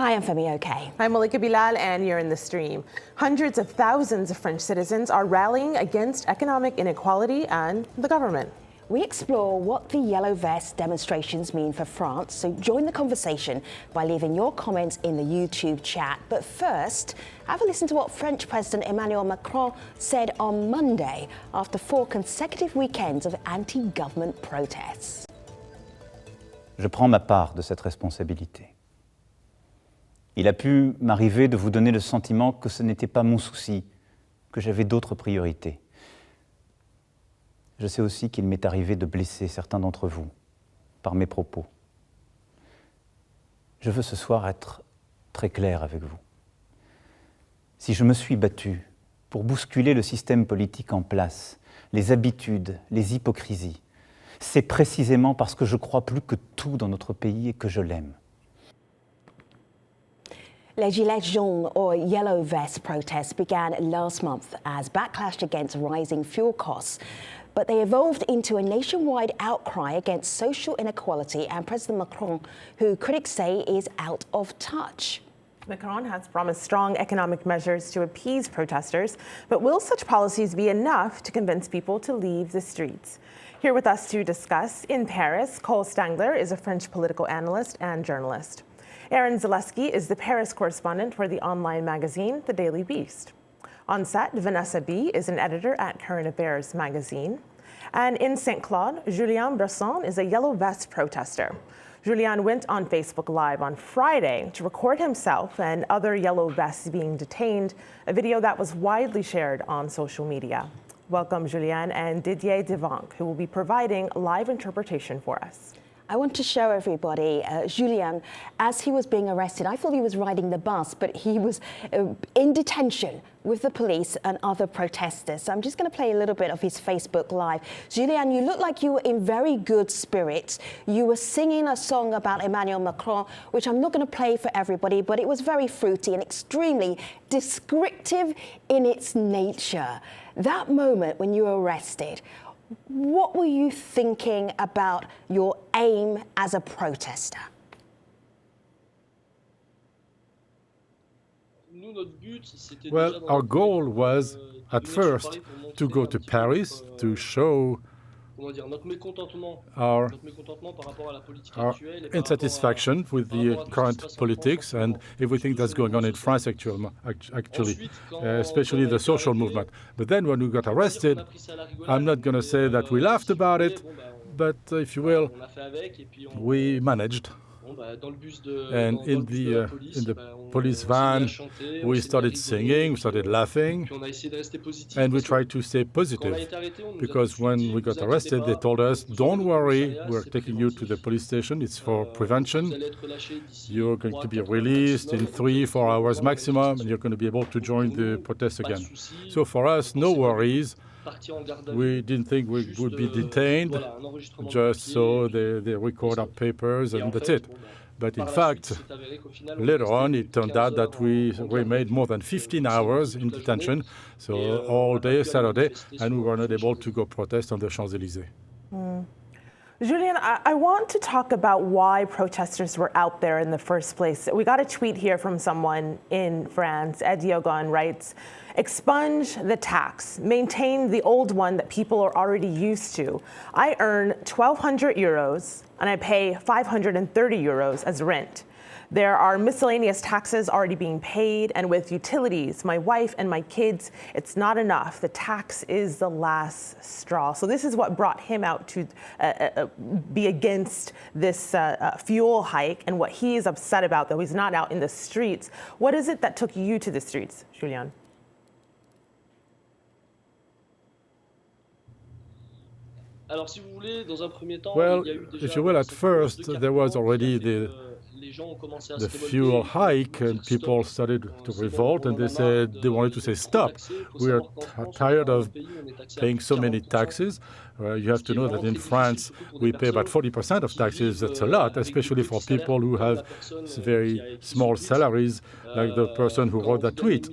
Hi, I'm Femi Okay. I'm Malika Bilal, and you're in the stream. Hundreds of thousands of French citizens are rallying against economic inequality and the government. We explore what the yellow vest demonstrations mean for France, so join the conversation by leaving your comments in the YouTube chat. But first, have a listen to what French President Emmanuel Macron said on Monday after 4 consecutive weekends of anti-government protests. Je prends ma part de cette responsabilité. Il a pu m'arriver de vous donner le sentiment que ce n'était pas mon souci, que j'avais d'autres priorités. Je sais aussi qu'il m'est arrivé de blesser certains d'entre vous par mes propos. Je veux ce soir être très clair avec vous. Si je me suis battu pour bousculer le système politique en place, les habitudes, les hypocrisies, c'est précisément parce que je crois plus que tout dans notre pays et que je l'aime. Les gilets jaunes, or yellow vest protests, began last month as backlash against rising fuel costs. But they evolved into a nationwide outcry against social inequality and President Macron, who critics say is out of touch. Macron has promised strong economic measures to appease protesters, but will such policies be enough to convince people to leave the streets? Here with us to discuss, in Paris, Cole Stangler is a French political analyst and journalist. Aaron Zaleski is the Paris correspondent for the online magazine, The Daily Beast. On set, Vanessa B. is an editor at Current Affairs magazine. And in St. Claude, Julien Bresson is a yellow vest protester. Julien went on Facebook Live on Friday to record himself and other yellow vests being detained, a video that was widely shared on social media. Welcome, Julien and Didier Devanque, who will be providing live interpretation for us. I want to show everybody Julien as he was being arrested. I thought he was riding the bus, but he was in detention with the police and other protesters. So I'm just going to play a little bit of his Facebook Live. Julien, you look like you were in very good spirits. You were singing a song about Emmanuel Macron, which I'm not going to play for everybody, but it was very fruity and extremely descriptive in its nature. That moment when you were arrested, what were you thinking about your aim as a protester? Well, our goal was, at first, to go to Paris to show our insatisfaction with the current politics and everything that's going on in France actually, especially the social movement. But then when we got arrested, I'm not going to say that we laughed about it, but if you will, we managed. And in the police van, we started singing, we started laughing, and we tried to stay positive. Because when we got arrested, they told us, don't worry, we're taking you to the police station, it's for prevention. You're going to be released in 3-4 hours maximum, and you're going to be able to join the protest again. So for us, no worries. We didn't think we would be detained, just so they record our papers and that's it. But in fact, later on, it turned out that we made more than 15 hours in detention, so all day Saturday, and we were not able to go protest on the Champs-elysees. Julien, I want to talk about why protesters were out there in the first place. We got a tweet here from someone in France. Ed Diogon writes, expunge the tax, maintain the old one that people are already used to. I earn 1,200 euros and I pay 530 euros as rent. There are miscellaneous taxes already being paid, and with utilities, my wife and my kids, it's not enough. The tax is the last straw. So this is what brought him out to be against this fuel hike, and what he is upset about, though he's not out in the streets. What is it that took you to the streets, Julien? Well, if you will, at first, there was already the fuel hike, and people started to revolt, and they said they wanted to say, stop. We are tired of paying so many taxes. You have to know that in France, we pay about 40% of taxes. That's a lot, especially for people who have very small salaries, like the person who wrote that tweet.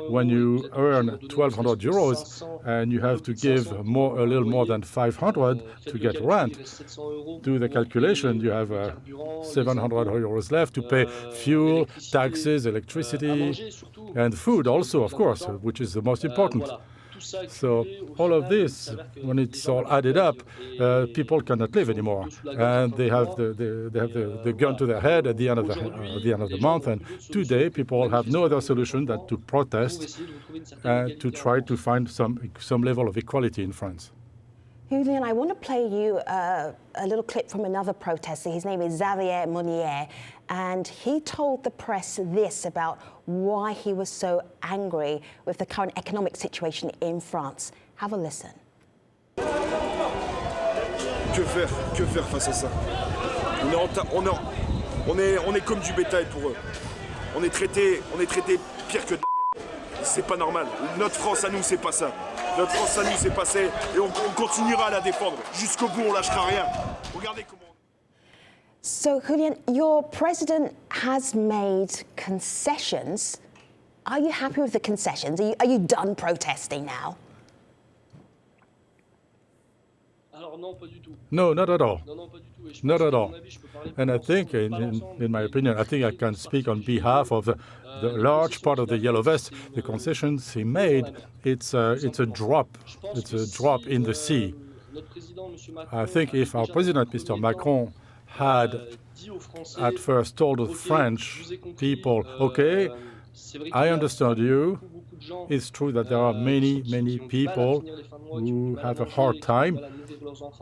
When you earn 1,200 euros and you have to give a little more than 500 to get rent, do the calculation, you have 700 euros left to pay fuel, taxes, electricity, and food also, of course, which is the most important. So all of this, when it's all added up, people cannot live anymore, and they have the gun to their head at the end of the month. And today, people have no other solution than to protest and to try to find some level of equality in France. Julian, I want to play you a little clip from another protester. His name is Xavier Monnier, and he told the press this about why he was so angry with the current economic situation in France. Have a listen. Que faire face à ça? On est comme du bétail pour eux. On est traité pire que de la merde. C'est pas normal. Notre France à nous, c'est pas ça. Notre France à nous, c'est passé et on continuera à la défendre. Jusqu'au bout, on lâchera rien. Regardez comment... So, Julian, your president has made concessions. Are you happy with the concessions? Are you done protesting now? No, not at all. Not at all. And I think, in my opinion, I think I can speak on behalf of the large part of the Yellow Vest. The concessions he made, it's a drop. It's a drop in the sea. I think if our president, Mr. Macron, had at first told the French people, okay, I understand you. It's true that there are many, many people who have a hard time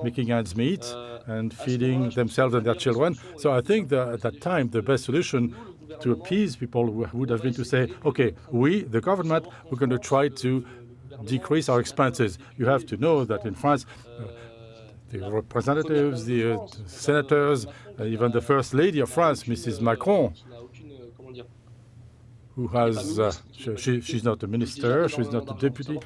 making ends meet and feeding themselves and their children. So I think that at that time, the best solution to appease people would have been to say, okay, we, the government, we're going to try to decrease our expenses. You have to know that in France, the representatives, the senators, even the First Lady of France, Mrs. Macron, who has, she's not a minister, she's not a deputy,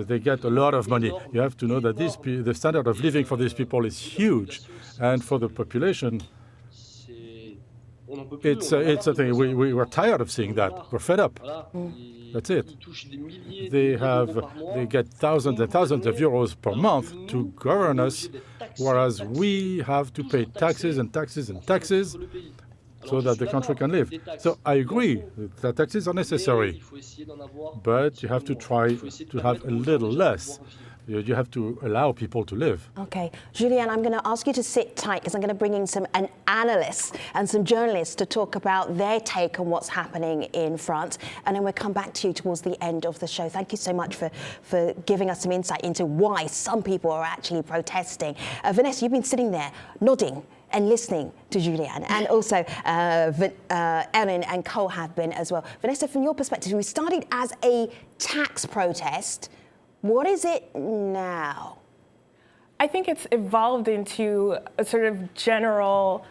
they get a lot of money. You have to know that the standard of living for these people is huge, and for the population, it's a thing. We're tired of seeing that. We're fed up. That's it. They get thousands and thousands of euros per month to govern us, whereas we have to pay taxes and taxes and taxes so that the country can live. So I agree that taxes are necessary, but you have to try to have a little less. You have to allow people to live. Okay, Julian, I'm going to ask you to sit tight because I'm going to bring in an analyst and some journalists to talk about their take on what's happening in France, and then we'll come back to you towards the end of the show. Thank you so much for giving us some insight into why some people are actually protesting. Vanessa, you've been sitting there nodding and listening to Julian, and also Ellen and Cole have been as well. Vanessa, from your perspective, we started as a tax protest. What is it now? I think it's evolved into a sort of general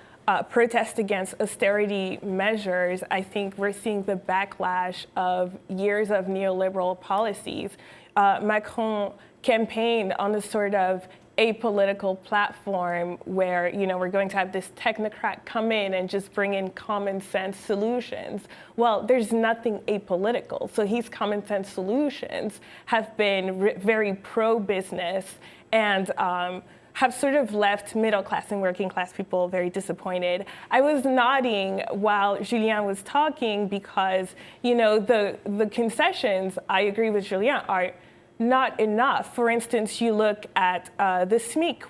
protest against austerity measures. I think we're seeing the backlash of years of neoliberal policies. Macron campaigned on a sort of apolitical platform where, we're going to have this technocrat come in and just bring in common sense solutions. Well, there's nothing apolitical. So his common sense solutions have been very pro-business and have sort of left middle class and working class people very disappointed. I was nodding while Julien was talking because, the concessions, I agree with Julien, are not enough. For instance, you look at the SMIC,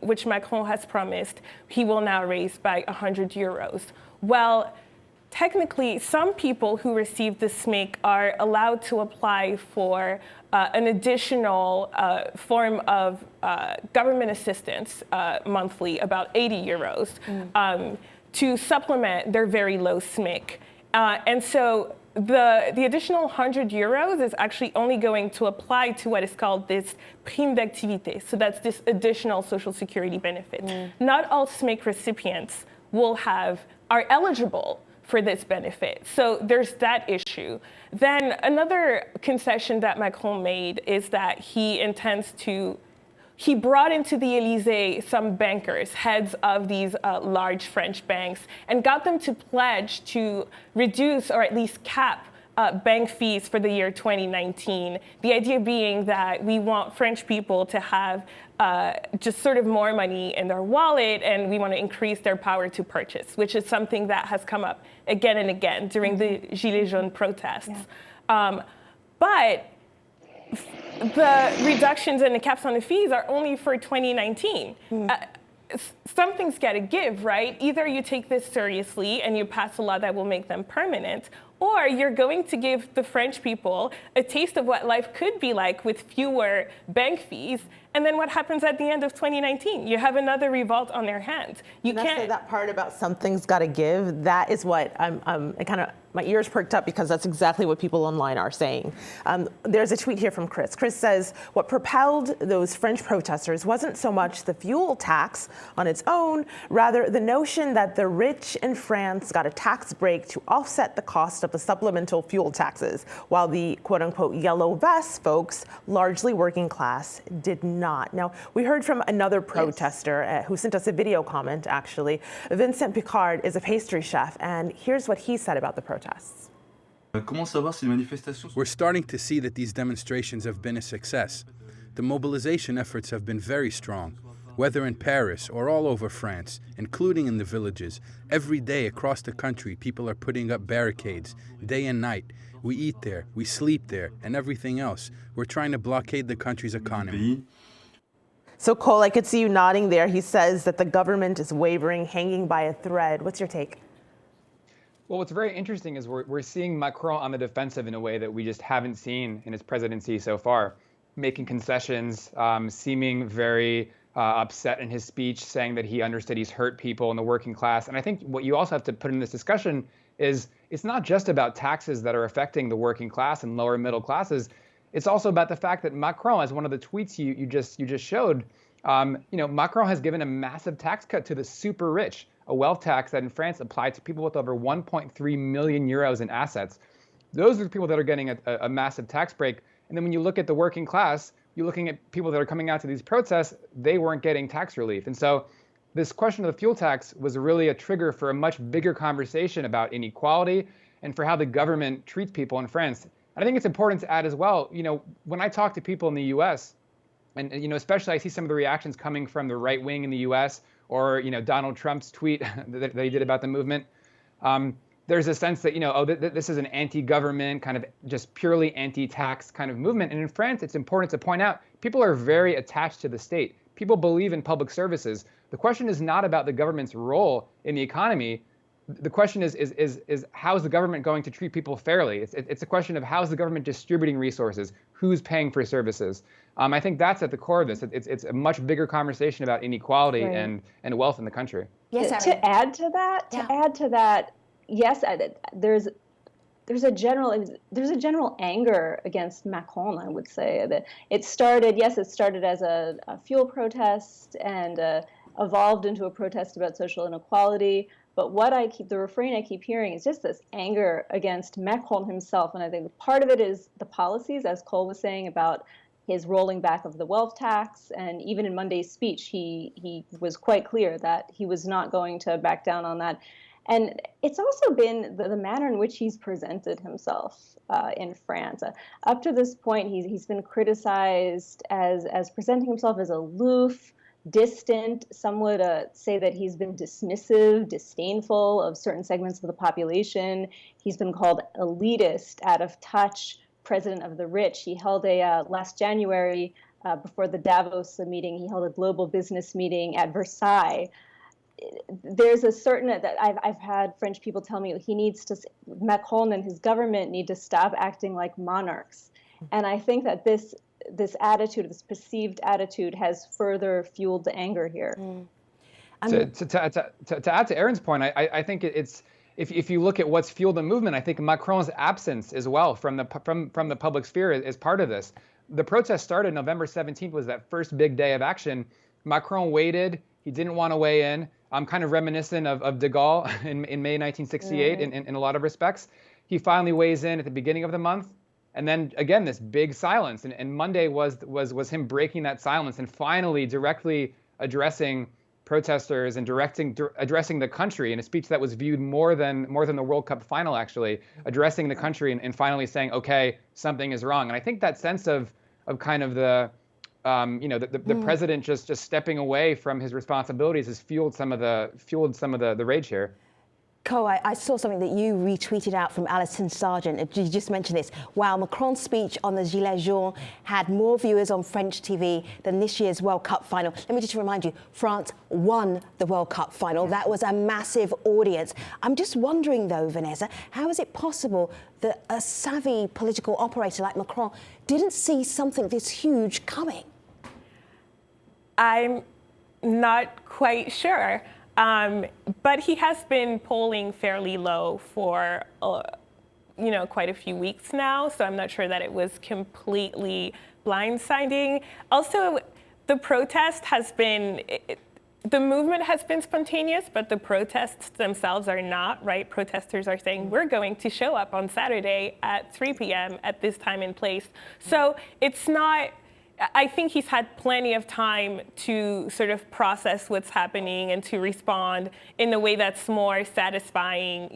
which Macron has promised he will now raise by 100 euros. Well, technically, some people who receive the SMIC are allowed to apply for an additional form of government assistance monthly, about 80 euros, to supplement their very low SMIC. And so the additional 100 euros is actually only going to apply to what is called this prime d'activité. So that's this additional social security benefit. Not all SMIC recipients are eligible for this benefit. So there's that issue. Then another concession that Macron made is that he brought into the Elysee some bankers, heads of these large French banks, and got them to pledge to reduce or at least cap bank fees for the year 2019. The idea being that we want French people to have just sort of more money in their wallet, and we want to increase their power to purchase, which is something that has come up again and again during the gilets jaunes protests. Yeah. But the reductions and the caps on the fees are only for 2019. Something's got to give, right? Either you take this seriously and you pass a law that will make them permanent, or you're going to give the French people a taste of what life could be like with fewer bank fees. And then what happens at the end of 2019? You have another revolt on their hands. You can't say that part about something's got to give. That is what my ears perked up, because that's exactly what people online are saying. There's a tweet here from Chris. Chris says, what propelled those French protesters wasn't so much the fuel tax on its own, rather the notion that the rich in France got a tax break to offset the cost of the supplemental fuel taxes, while the quote unquote yellow vest folks, largely working class, did not. Now, we heard from another protester who sent us a video comment, actually. Vincent Picard is a pastry chef, and here's what he said about the protests. We're starting to see that these demonstrations have been a success. The mobilization efforts have been very strong, whether in Paris or all over France, including in the villages. Every day across the country, people are putting up barricades, day and night. We eat there, we sleep there, and everything else. We're trying to blockade the country's economy. So, Cole, I could see you nodding there. He says that the government is wavering, hanging by a thread. What's your take? Well, what's very interesting is we're seeing Macron on the defensive in a way that we just haven't seen in his presidency so far, making concessions, seeming very upset in his speech, saying that he understood he's hurt people in the working class. And I think what you also have to put in this discussion is it's not just about taxes that are affecting the working class and lower middle classes. It's also about the fact that Macron, as one of the tweets you just showed, Macron has given a massive tax cut to the super rich, a wealth tax that in France applied to people with over 1.3 million euros in assets. Those are the people that are getting a massive tax break. And then when you look at the working class, you're looking at people that are coming out to these protests, they weren't getting tax relief. And so this question of the fuel tax was really a trigger for a much bigger conversation about inequality and for how the government treats people in France. And I think it's important to add as well, when I talk to people in the US, and especially I see some of the reactions coming from the right wing in the US, or Donald Trump's tweet that he did about the movement, there's a sense that, this is an anti-government, kind of just purely anti-tax kind of movement. And in France, it's important to point out, people are very attached to the state. People believe in public services. The question is not about the government's role in the economy. The question is how is the government going to treat people fairly? It's a question of how is the government distributing resources? Who's paying for services? I think that's at the core of this. It's a much bigger conversation about inequality and wealth in the country. Yes, to add to that, yes, there's a general anger against Macron, I would say. That it started as a fuel protest and evolved into a protest about social inequality. But the refrain I keep hearing is just this anger against Macron himself. And I think part of it is the policies, as Cole was saying, about his rolling back of the wealth tax. And even in Monday's speech, he was quite clear that he was not going to back down on that. And it's also been the manner in which he's presented himself in France. Up to this point, he's been criticized as presenting himself as aloof, distant. Some would say that he's been dismissive, disdainful of certain segments of the population. He's been called elitist, out of touch, president of the rich. He held last January, before the Davos meeting, he held a global business meeting at Versailles. There's a certain that I've had French people tell me Macron and his government need to stop acting like monarchs. And I think that this attitude, this perceived attitude, has further fueled the anger here. To add to Erin's point, I think it's if you look at what's fueled the movement, I think Macron's absence as well from the public sphere is part of this. The protest started November 17th, was that first big day of action. Macron waited. He didn't want to weigh in. I'm kind of reminiscent of de Gaulle in May 1968 in a lot of respects. He finally weighs in at the beginning of the month. And then again, this big silence. And Monday was him breaking that silence and finally directly addressing protesters and addressing the country in a speech that was viewed more than the World Cup final, actually, addressing the country and finally saying, okay, something is wrong. And I think that sense of kind of the president just stepping away from his responsibilities has fueled some of the rage here. Co, I saw something that you retweeted out from Alison Sargent. You just mentioned this. Wow, Macron's speech on the gilets jaunes had more viewers on French TV than this year's World Cup final. Let me just remind you, France won the World Cup final. That was a massive audience. I'm just wondering, though, Vanessa, how is it possible that a savvy political operator like Macron didn't see something this huge coming? I'm not quite sure. But he has been polling fairly low for, quite a few weeks now. So I'm not sure that it was completely blindsiding. Also, the protest has been, the movement has been spontaneous, but the protests themselves are not, right? Protesters are saying, we're going to show up on Saturday at 3 p.m. at this time and place. So it's not, I think he's had plenty of time to sort of process what's happening and to respond in a way that's more satisfying,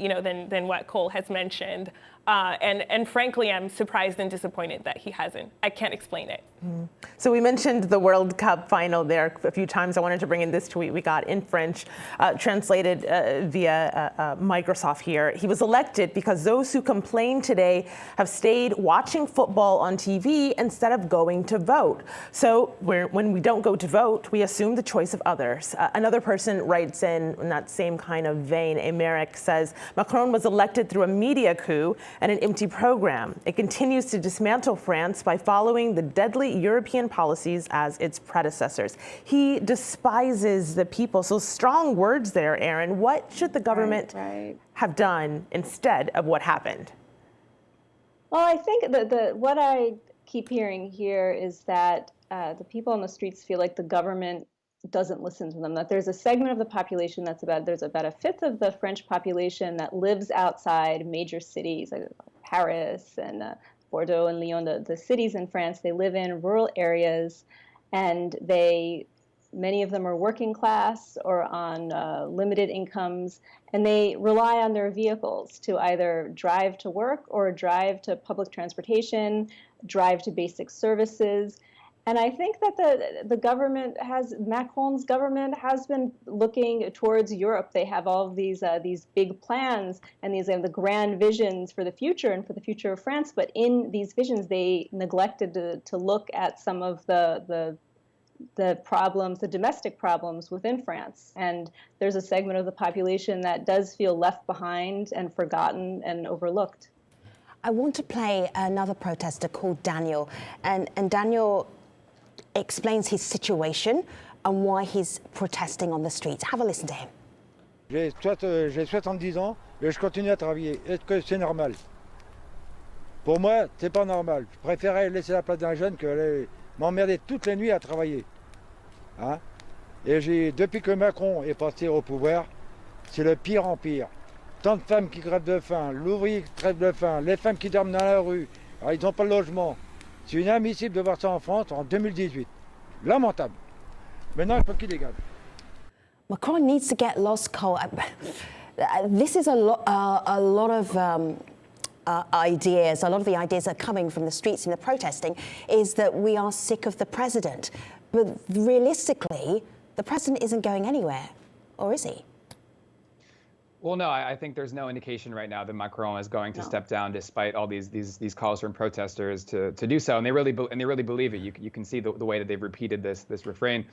than what Cole has mentioned. And frankly, I'm surprised and disappointed that he hasn't. I can't explain it. So we mentioned the World Cup final there a few times. I wanted to bring in this tweet we got in French, translated via Microsoft here. He was elected because those who complain today have stayed watching football on TV instead of going to vote. So when we don't go to vote, we assume the choice of others. Another person writes in that same kind of vein, Emerick says, Macron was elected through a media coup and an empty program. It continues to dismantle France by following the deadly European policies as its predecessors. He despises the people. So strong words there, Aaron. What should the government have done instead of what happened? Well, I think what I keep hearing here is that the people on the streets feel like the government doesn't listen to them, that there's a segment of the population there's about a fifth of the French population that lives outside major cities like Paris and Bordeaux and Lyon, the cities in France. They live in rural areas, and many of them are working class or on limited incomes, and they rely on their vehicles to either drive to work or drive to public transportation, drive to basic services. And I think that the government Macron's government has been looking towards Europe. They have all of these big plans and the grand visions for the future and for the future of France. But in these visions, they neglected to look at some of the problems, the domestic problems within France. And there's a segment of the population that does feel left behind and forgotten and overlooked. I want to play another protester called Daniel. And Daniel explains his situation and why he's protesting on the streets. Have a listen to him. J'ai 70 ans et je continue à travailler. Est-ce que c'est normal? Pour moi, c'est pas normal. Je préférais laisser la place d'un jeune que m'emmerder toutes les nuits à travailler. Hein? Et depuis que Macron est passé au pouvoir, c'est le pire en pire. Tant de femmes qui crèvent de faim, l'ouvrier qui crève de faim, les femmes qui dorment dans la rue. Alors, ils n'ont pas de logement. C'est inadmissible de voir ça en France en 2018. Lamentable. Maintenant, il faut qu'il dégage. Macron needs to get lost, Cole. This is a lot of ideas. A lot of the ideas that are coming from the streets and the protesting is that we are sick of the president. But realistically, the president isn't going anywhere, or is he? Well, no, I think there's no indication right now that Macron is going to step down, despite all these calls from protesters to do so, and they really believe it. You can see the way that they've repeated this refrain.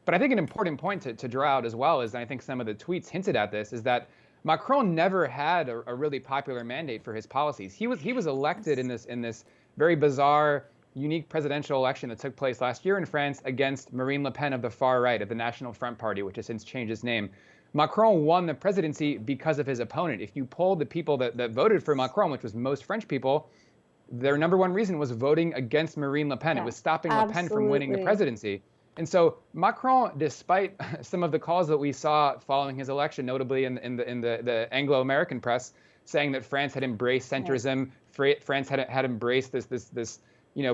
But I think an important point to draw out as well is, and I think some of the tweets hinted at this, is that Macron never had a really popular mandate for his policies. He was elected in this very bizarre, unique presidential election that took place last year in France against Marine Le Pen of the far right, of the National Front Party, which has since changed its name. Macron won the presidency because of his opponent. If you polled the people that voted for Macron, which was most French people, their number one reason was voting against Marine Le Pen. It was stopping Le Pen from winning the presidency. And so Macron, despite some of the calls that we saw following his election, notably in the Anglo-American press, saying that France had embraced centrism, France had embraced this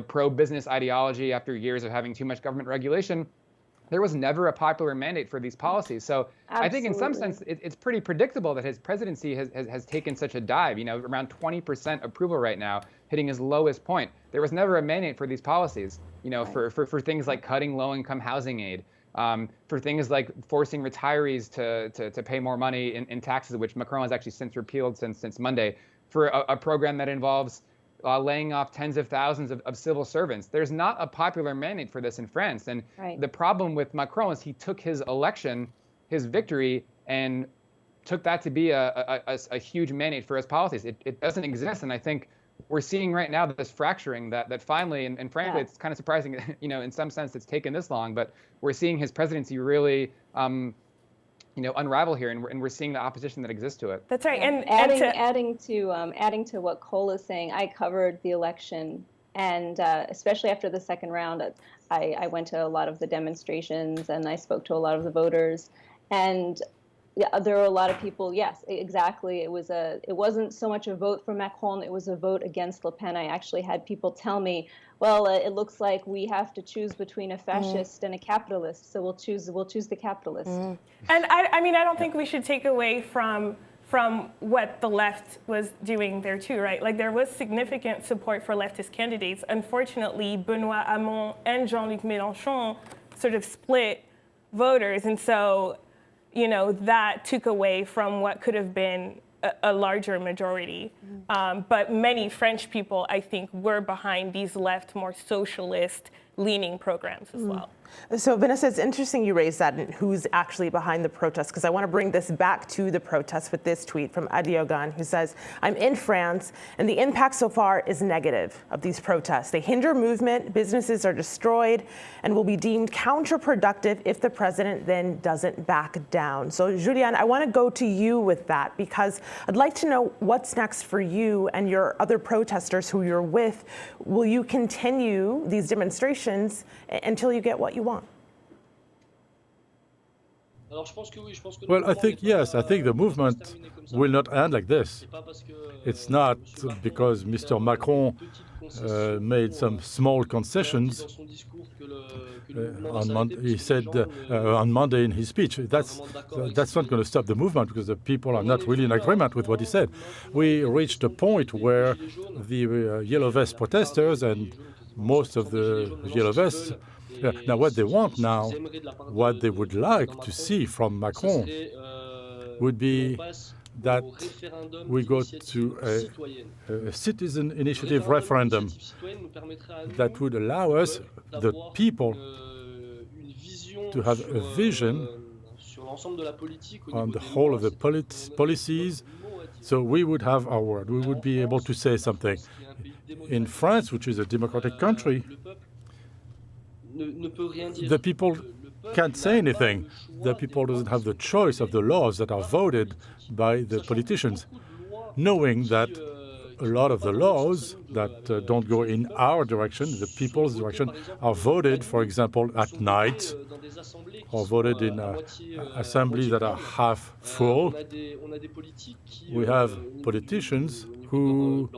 pro-business ideology after years of having too much government regulation, there was never a popular mandate for these policies. So Absolutely. I think in some sense, it's pretty predictable that his presidency has taken such a dive, around 20% approval right now, hitting his lowest point. There was never a mandate for these policies, for things like cutting low-income housing aid, for things like forcing retirees to pay more money in taxes, which Macron has actually since repealed since Monday, for a program that involves laying off tens of thousands of civil servants. There's not a popular mandate for this in France. And the problem with Macron is he took his election, his victory, and took that to be a huge mandate for his policies. It doesn't exist. And I think we're seeing right now this fracturing that finally, and frankly, it's kind of surprising, in some sense it's taken this long, but we're seeing his presidency really unravel here, and we're seeing the opposition that exists to it. That's right. And adding to what Cole is saying, I covered the election, and especially after the second round, I went to a lot of the demonstrations and I spoke to a lot of the voters, and there were a lot of people. Yes, exactly. It wasn't so much a vote for Macron; it was a vote against Le Pen. I actually had people tell me, "Well, it looks like we have to choose between a fascist and a capitalist, so we'll choose the capitalist." And I don't think we should take away from what the left was doing there too, right? Like there was significant support for leftist candidates. Unfortunately, Benoît Hamon and Jean-Luc Mélenchon sort of split voters, and so that took away from what could have been a larger majority. But many French people, I think, were behind these left, more socialist-leaning programs as well. So, Vanessa, it's interesting you raised that and who's actually behind the protests, because I want to bring this back to the protests with this tweet from Adiogan, who says, "I'm in France, and the impact so far is negative of these protests. They hinder movement, businesses are destroyed, and will be deemed counterproductive if the president then doesn't back down." So, Julian, I want to go to you with that, because I'd like to know what's next for you and your other protesters who you're with. Will you continue these demonstrations until you get what you want? Well, I think, yes, I think the movement will not end like this. It's not because Mr. Macron made some small concessions on Monday. He said on Monday in his speech, that's not going to stop the movement, because the people are not really in agreement with what he said. We reached a point where the yellow vest protesters and most of the yellow vests, now what they want now, what they would like to see from Macron would be that we go to a citizen initiative referendum that would allow us, the people, to have a vision on the whole of the policies, so we would have our word. We would be able to say something. In France, which is a democratic country, the people can't say anything. The people doesn't have the choice of the laws that are voted by the politicians, knowing that a lot of the laws that don't go in our direction, the people's direction, are voted, for example, at night, or voted in assemblies that are half full. We have politicians who,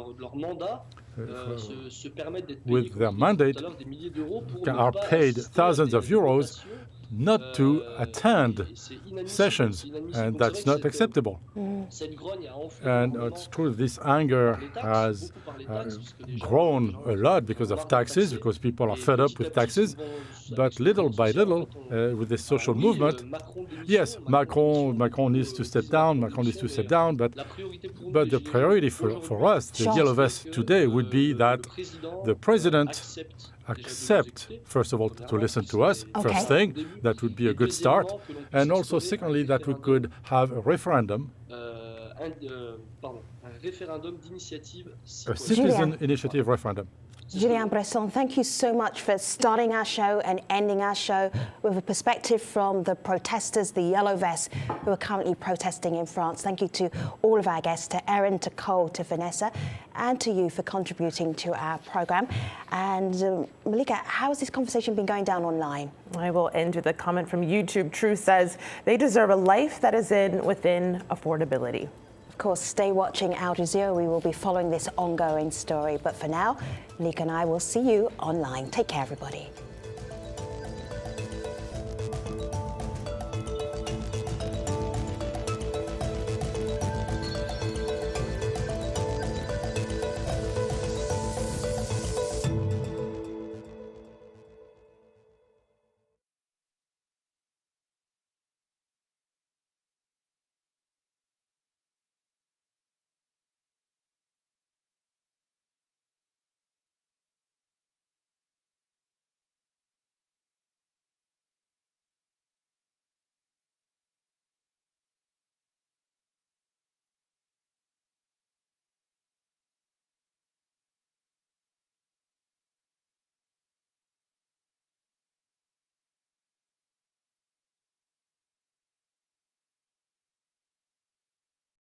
with their mandate, are paid thousands of euros not to attend sessions, and that's not acceptable. And it's true, this anger has grown a lot because of taxes, because people are fed up with taxes. But little by little, with this social movement, yes, Macron needs to step down, but the priority for us, the yellow vests today, would be that the president accept, first of all, to listen to us, first thing, that would be a good start, and also, secondly, that we could have a referendum, a citizen initiative referendum. Julien Bresson, thank you so much for starting our show and ending our show with a perspective from the protesters, the yellow vests, who are currently protesting in France. Thank you to all of our guests, to Erin, to Cole, to Vanessa, and to you for contributing to our programme. And Malika, how has this conversation been going down online? I will end with a comment from YouTube. True says, they deserve a life that is within affordability. Of course, stay watching Al Jazeera. We will be following this ongoing story. But for now, Malika and I will see you online. Take care, everybody.